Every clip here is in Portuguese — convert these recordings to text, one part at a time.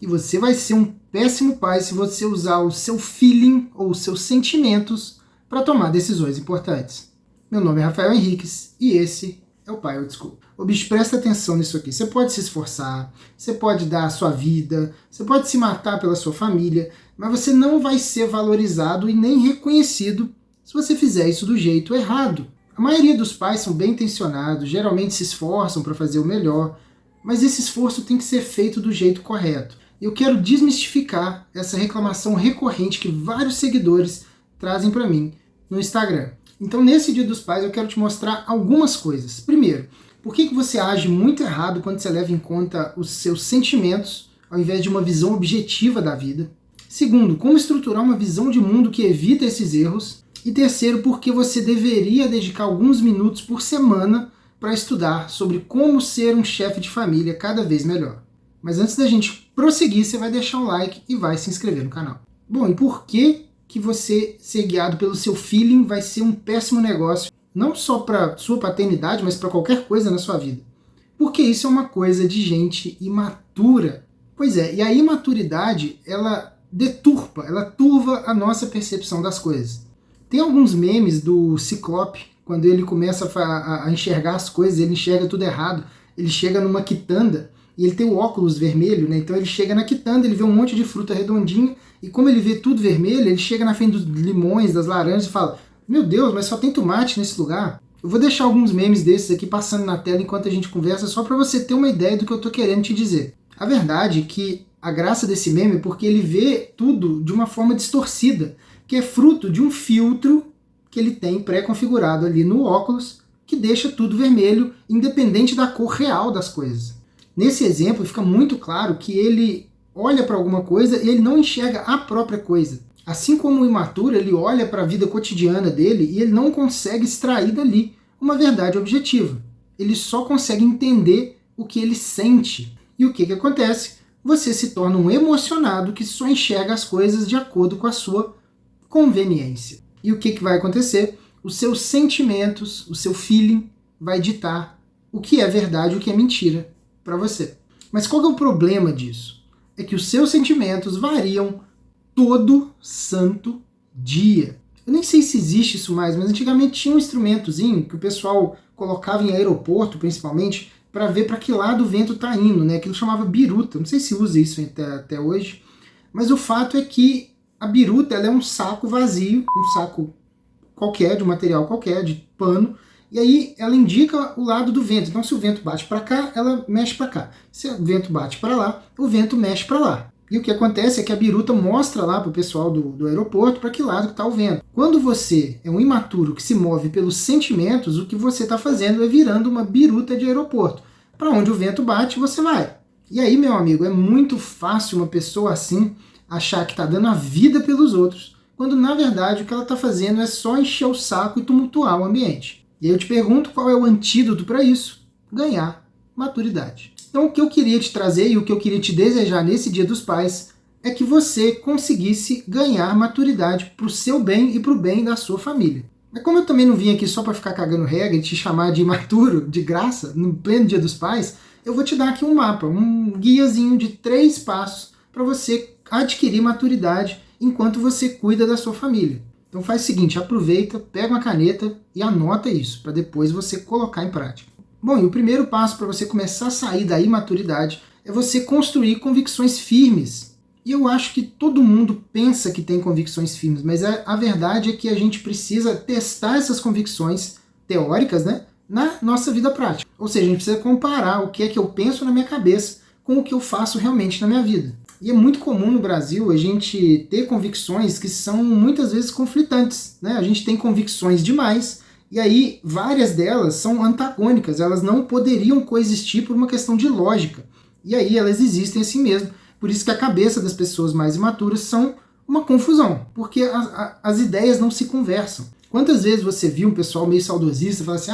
E você vai ser um péssimo pai se você usar o seu feeling ou os seus sentimentos para tomar decisões importantes. Meu nome é Rafael Henriques e esse é o Pai Old School. Ô bicho, presta atenção nisso aqui. Você pode se esforçar, você pode dar a sua vida, você pode se matar pela sua família, mas você não vai ser valorizado e nem reconhecido se você fizer isso do jeito errado. A maioria dos pais são bem intencionados, geralmente se esforçam para fazer o melhor, mas esse esforço tem que ser feito do jeito correto. Eu quero desmistificar essa reclamação recorrente que vários seguidores trazem para mim no Instagram. Então, nesse Dia dos Pais, eu quero te mostrar algumas coisas. Primeiro, por que você age muito errado quando você leva em conta os seus sentimentos ao invés de uma visão objetiva da vida? Segundo, como estruturar uma visão de mundo que evita esses erros? E terceiro, por que você deveria dedicar alguns minutos por semana para estudar sobre como ser um chefe de família cada vez melhor. Mas antes da gente prosseguir, você vai deixar um like e vai se inscrever no canal. Bom, e por que você ser guiado pelo seu feeling vai ser um péssimo negócio, não só para sua paternidade, mas para qualquer coisa na sua vida? Porque isso é uma coisa de gente imatura. Pois é, e a imaturidade, ela deturpa, ela turva a nossa percepção das coisas. Tem alguns memes do Ciclope, quando ele começa a enxergar as coisas, ele enxerga tudo errado, ele chega numa quitanda, e ele tem o óculos vermelho, né? Então ele chega na quitanda, ele vê um monte de fruta redondinha, e como ele vê tudo vermelho, ele chega na frente dos limões, das laranjas e fala: meu Deus, mas só tem tomate nesse lugar? Eu vou deixar alguns memes desses aqui passando na tela enquanto a gente conversa, só para você ter uma ideia do que eu estou querendo te dizer. A verdade é que a graça desse meme é porque ele vê tudo de uma forma distorcida, que é fruto de um filtro que ele tem pré-configurado ali no óculos, que deixa tudo vermelho, independente da cor real das coisas. Nesse exemplo fica muito claro que ele olha para alguma coisa e ele não enxerga a própria coisa. Assim como o imaturo, ele olha para a vida cotidiana dele e ele não consegue extrair dali uma verdade objetiva. Ele só consegue entender o que ele sente. E o que acontece? Você se torna um emocionado que só enxerga as coisas de acordo com a sua conveniência. E o que vai acontecer? Os seus sentimentos, o seu feeling vai ditar o que é verdade e o que é mentira para você. Mas qual é o problema disso? É que os seus sentimentos variam todo santo dia. Eu nem sei se existe isso mais, mas antigamente tinha um instrumentozinho que o pessoal colocava em aeroporto, principalmente, para ver para que lado o vento está indo, né? Aquilo chamava biruta. Não sei se usa isso até hoje, mas o fato é que a biruta, ela é um saco vazio, um saco qualquer, de um material qualquer, de pano, e aí ela indica o lado do vento. Então se o vento bate para cá, ela mexe para cá. Se o vento bate para lá, o vento mexe para lá. E o que acontece é que a biruta mostra lá para o pessoal do aeroporto para que lado está o vento. Quando você é um imaturo que se move pelos sentimentos, o que você está fazendo é virando uma biruta de aeroporto. Para onde o vento bate, você vai. E aí, meu amigo, é muito fácil uma pessoa assim achar que está dando a vida pelos outros, quando na verdade o que ela está fazendo é só encher o saco e tumultuar o ambiente. E aí eu te pergunto qual é o antídoto para isso? Ganhar maturidade. Então o que eu queria te trazer e o que eu queria te desejar nesse Dia dos Pais é que você conseguisse ganhar maturidade para o seu bem e para o bem da sua família. Mas como eu também não vim aqui só para ficar cagando regra e te chamar de imaturo, de graça, no pleno Dia dos Pais, eu vou te dar aqui um mapa, um guiazinho de 3 passos para você adquirir maturidade enquanto você cuida da sua família. Então faz o seguinte, aproveita, pega uma caneta e anota isso, para depois você colocar em prática. Bom, e o primeiro passo para você começar a sair da imaturidade é você construir convicções firmes. E eu acho que todo mundo pensa que tem convicções firmes, mas a verdade é que a gente precisa testar essas convicções teóricas, né, na nossa vida prática. Ou seja, a gente precisa comparar o que é que eu penso na minha cabeça com o que eu faço realmente na minha vida. E é muito comum no Brasil a gente ter convicções que são muitas vezes conflitantes, né? A gente tem convicções demais, e aí várias delas são antagônicas, elas não poderiam coexistir por uma questão de lógica. E aí elas existem assim mesmo. Por isso que a cabeça das pessoas mais imaturas são uma confusão, porque as ideias não se conversam. Quantas vezes você viu um pessoal meio saudosista falar assim,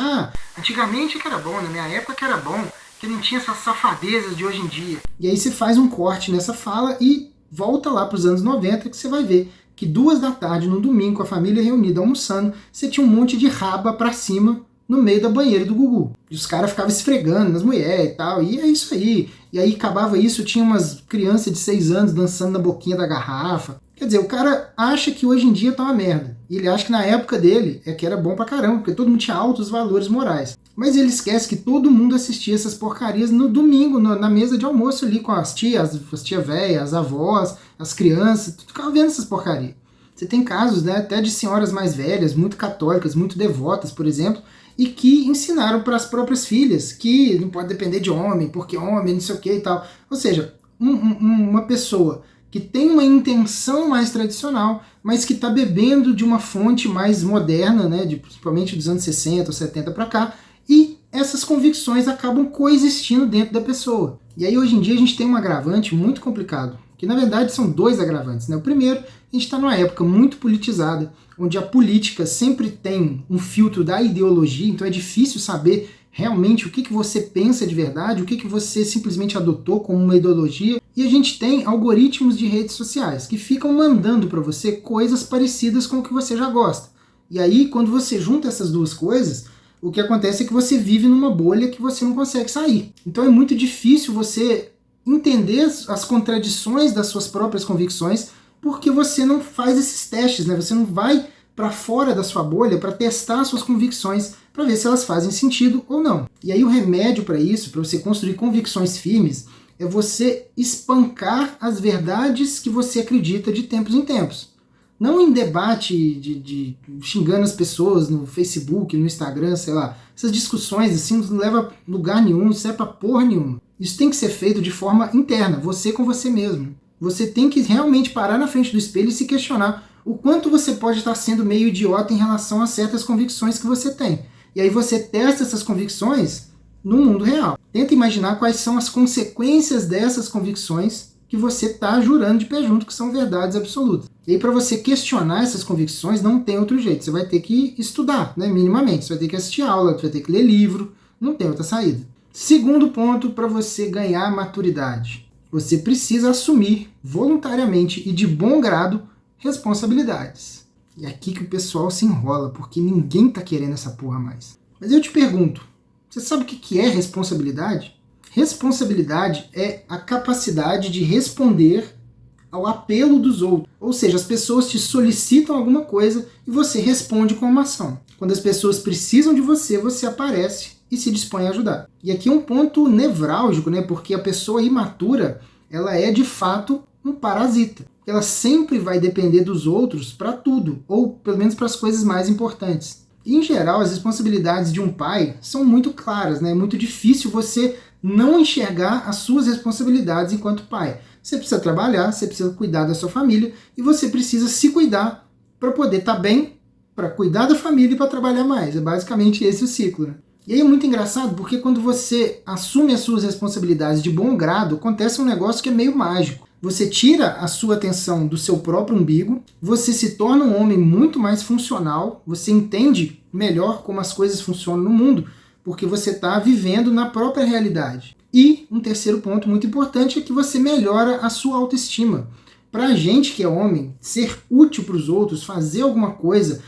antigamente que era bom, na minha época que era bom, que não tinha essas safadezas de hoje em dia. E aí você faz um corte nessa fala e volta lá para os anos 90, que você vai ver que 2 da tarde, no domingo, com a família reunida almoçando, você tinha um monte de raba para cima no meio da banheira do Gugu. E os caras ficavam esfregando nas mulheres e tal, e é isso aí. e aí acabava isso, tinha umas crianças de 6 anos dançando na boquinha da garrafa. Quer dizer, o cara acha que hoje em dia tá uma merda. E ele acha que na época dele é que era bom pra caramba, porque todo mundo tinha altos valores morais. Mas ele esquece que todo mundo assistia essas porcarias no domingo, na mesa de almoço ali com as tias velhas, as avós, as crianças, tudo ficava vendo essas porcarias. Você tem casos, né, até de senhoras mais velhas, muito católicas, muito devotas, por exemplo, e que ensinaram para as próprias filhas que não pode depender de homem, porque homem não sei o que e tal. Ou seja, uma pessoa que tem uma intenção mais tradicional, mas que está bebendo de uma fonte mais moderna, né, principalmente dos anos 60 ou 70 para cá, e essas convicções acabam coexistindo dentro da pessoa. E aí hoje em dia a gente tem um agravante muito complicado, que na verdade são dois agravantes, né? O primeiro, a gente está numa época muito politizada, onde a política sempre tem um filtro da ideologia, então é difícil saber realmente o que você pensa de verdade, o que você simplesmente adotou como uma ideologia. E a gente tem algoritmos de redes sociais que ficam mandando para você coisas parecidas com o que você já gosta. E aí, quando você junta essas duas coisas, o que acontece é que você vive numa bolha que você não consegue sair. Então é muito difícil você entender as contradições das suas próprias convicções, porque você não faz esses testes, né? Você não vai para fora da sua bolha para testar suas convicções, para ver se elas fazem sentido ou não. E aí o remédio para isso, para você construir convicções firmes, é você espancar as verdades que você acredita de tempos em tempos. Não em debate de xingando as pessoas no Facebook, no Instagram, sei lá. Essas discussões assim não levam a lugar nenhum, não serve pra porra nenhuma. Isso tem que ser feito de forma interna, você com você mesmo. Você tem que realmente parar na frente do espelho e se questionar o quanto você pode estar sendo meio idiota em relação a certas convicções que você tem. E aí você testa essas convicções no mundo real. Tenta imaginar quais são as consequências dessas convicções que você está jurando de pé junto que são verdades absolutas. E aí para você questionar essas convicções não tem outro jeito. Você vai ter que estudar, né, minimamente. Você vai ter que assistir aula, você vai ter que ler livro. Não tem outra saída. Segundo ponto para você ganhar maturidade. Você precisa assumir voluntariamente e de bom grado responsabilidades. E é aqui que o pessoal se enrola, porque ninguém tá querendo essa porra mais. Mas eu te pergunto, você sabe o que é responsabilidade? Responsabilidade é a capacidade de responder ao apelo dos outros. Ou seja, as pessoas te solicitam alguma coisa e você responde com uma ação. Quando as pessoas precisam de você, você aparece e se dispõe a ajudar. E aqui é um ponto nevrálgico, né? Porque a pessoa imatura, ela é de fato um parasita. Ela sempre vai depender dos outros para tudo, ou pelo menos para as coisas mais importantes. E, em geral, as responsabilidades de um pai são muito claras, né? É muito difícil você não enxergar as suas responsabilidades enquanto pai. Você precisa trabalhar, você precisa cuidar da sua família e você precisa se cuidar para poder estar bem, para cuidar da família e para trabalhar mais. É basicamente esse o ciclo, né? E aí é muito engraçado porque quando você assume as suas responsabilidades de bom grado, acontece um negócio que é meio mágico. Você tira a sua atenção do seu próprio umbigo, você se torna um homem muito mais funcional, você entende melhor como as coisas funcionam no mundo, porque você está vivendo na própria realidade. E um terceiro ponto muito importante é que você melhora a sua autoestima. Para a gente que é homem, ser útil para os outros, fazer alguma coisa,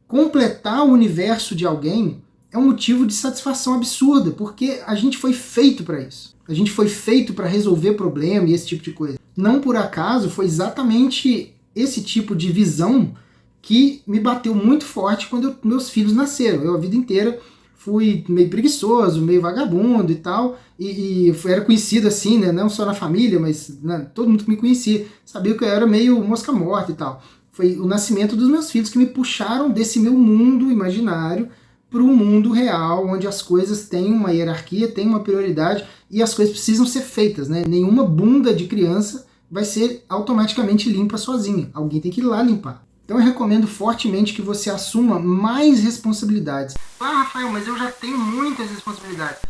completar o universo de alguém, é um motivo de satisfação absurda, porque a gente foi feito para isso. A gente foi feito para resolver problema e esse tipo de coisa. Não por acaso, foi exatamente esse tipo de visão que me bateu muito forte quando meus filhos nasceram. Eu a vida inteira fui meio preguiçoso, meio vagabundo e tal, e era conhecido assim, né, não só na família, mas todo mundo que me conhecia sabia que eu era meio mosca morta e tal. Foi o nascimento dos meus filhos que me puxaram desse meu mundo imaginário para o mundo real, onde as coisas têm uma hierarquia, têm uma prioridade e as coisas precisam ser feitas, né? Nenhuma bunda de criança vai ser automaticamente limpa sozinha. Alguém tem que ir lá limpar. Então eu recomendo fortemente que você assuma mais responsabilidades. Ah, Rafael, mas eu já tenho muitas responsabilidades.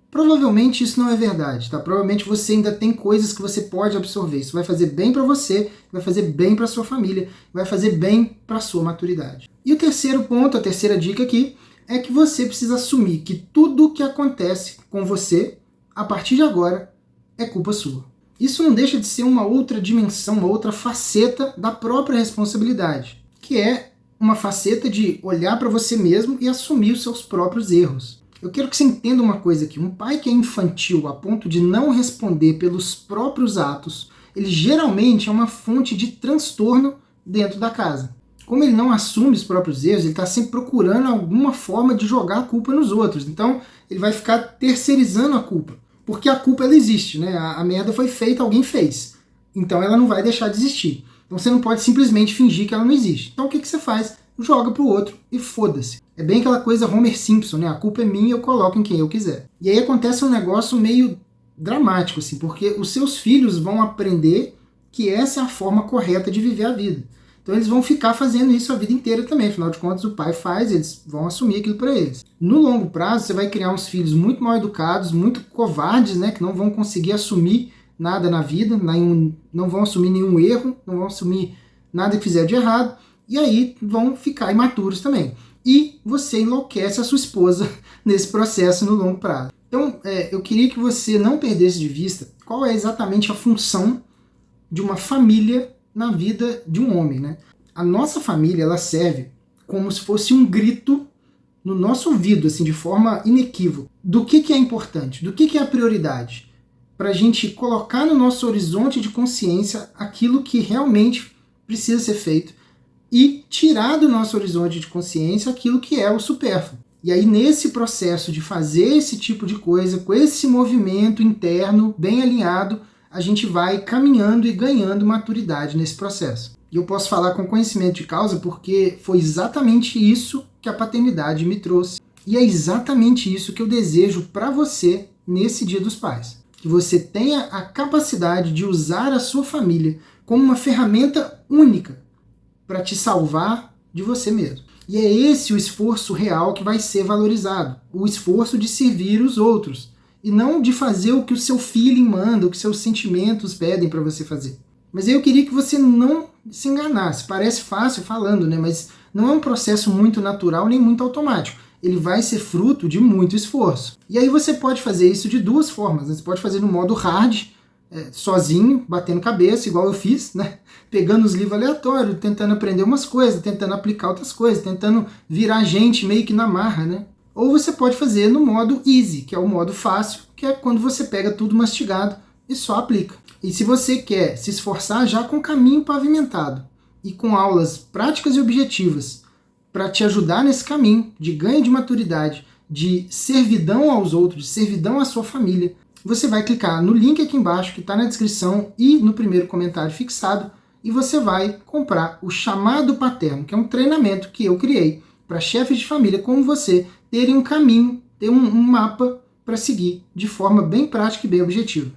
Provavelmente isso não é verdade, tá? Provavelmente você ainda tem coisas que você pode absorver. Isso vai fazer bem para você, vai fazer bem para sua família, vai fazer bem para sua maturidade. E o terceiro ponto, a terceira dica aqui, é que você precisa assumir que tudo que acontece com você, a partir de agora, é culpa sua. Isso não deixa de ser uma outra dimensão, uma outra faceta da própria responsabilidade, que é uma faceta de olhar para você mesmo e assumir os seus próprios erros. Eu quero que você entenda uma coisa aqui. Um pai que é infantil a ponto de não responder pelos próprios atos, ele geralmente é uma fonte de transtorno dentro da casa. Como ele não assume os próprios erros, ele está sempre procurando alguma forma de jogar a culpa nos outros. Então, ele vai ficar terceirizando a culpa. Porque a culpa, ela existe, né? A merda foi feita, alguém fez. Então, ela não vai deixar de existir. Então, você não pode simplesmente fingir que ela não existe. Então, o que você faz? Joga pro outro e foda-se. É bem aquela coisa Homer Simpson, né? A culpa é minha, eu coloco em quem eu quiser. E aí acontece um negócio meio dramático, assim, porque os seus filhos vão aprender que essa é a forma correta de viver a vida. Então eles vão ficar fazendo isso a vida inteira também. Afinal de contas, o pai faz, eles vão assumir aquilo para eles. No longo prazo, você vai criar uns filhos muito mal educados, muito covardes, né? Que não vão conseguir assumir nada na vida, não vão assumir nenhum erro, não vão assumir nada que fizeram de errado, e aí vão ficar imaturos também. E você enlouquece a sua esposa nesse processo no longo prazo. Então, eu queria que você não perdesse de vista qual é exatamente a função de uma família na vida de um homem, né? A nossa família, ela serve como se fosse um grito no nosso ouvido, assim, de forma inequívoca, do que é importante, do que é a prioridade, para a gente colocar no nosso horizonte de consciência aquilo que realmente precisa ser feito e tirar do nosso horizonte de consciência aquilo que é o supérfluo. E aí, nesse processo de fazer esse tipo de coisa, com esse movimento interno bem alinhado, a gente vai caminhando e ganhando maturidade nesse processo. E eu posso falar com conhecimento de causa porque foi exatamente isso que a paternidade me trouxe. E é exatamente isso que eu desejo para você nesse Dia dos Pais. Que você tenha a capacidade de usar a sua família como uma ferramenta única para te salvar de você mesmo. E é esse o esforço real que vai ser valorizado. O esforço de servir os outros. E não de fazer o que o seu feeling manda, o que seus sentimentos pedem para você fazer. Mas aí eu queria que você não se enganasse. Parece fácil falando, né? Mas não é um processo muito natural nem muito automático. Ele vai ser fruto de muito esforço. E aí você pode fazer isso de duas formas, né? Você pode fazer no modo hard, sozinho, batendo cabeça, igual eu fiz, né? Pegando os livros aleatórios, tentando aprender umas coisas, tentando aplicar outras coisas, tentando virar gente meio que na marra, né? Ou você pode fazer no modo easy, que é o modo fácil, que é quando você pega tudo mastigado e só aplica. E se você quer se esforçar já com caminho pavimentado e com aulas práticas e objetivas para te ajudar nesse caminho de ganho de maturidade, de servidão aos outros, de servidão à sua família, você vai clicar no link aqui embaixo que está na descrição e no primeiro comentário fixado e você vai comprar o Chamado Paterno, que é um treinamento que eu criei para chefes de família como você terem um caminho, ter um mapa para seguir de forma bem prática e bem objetiva.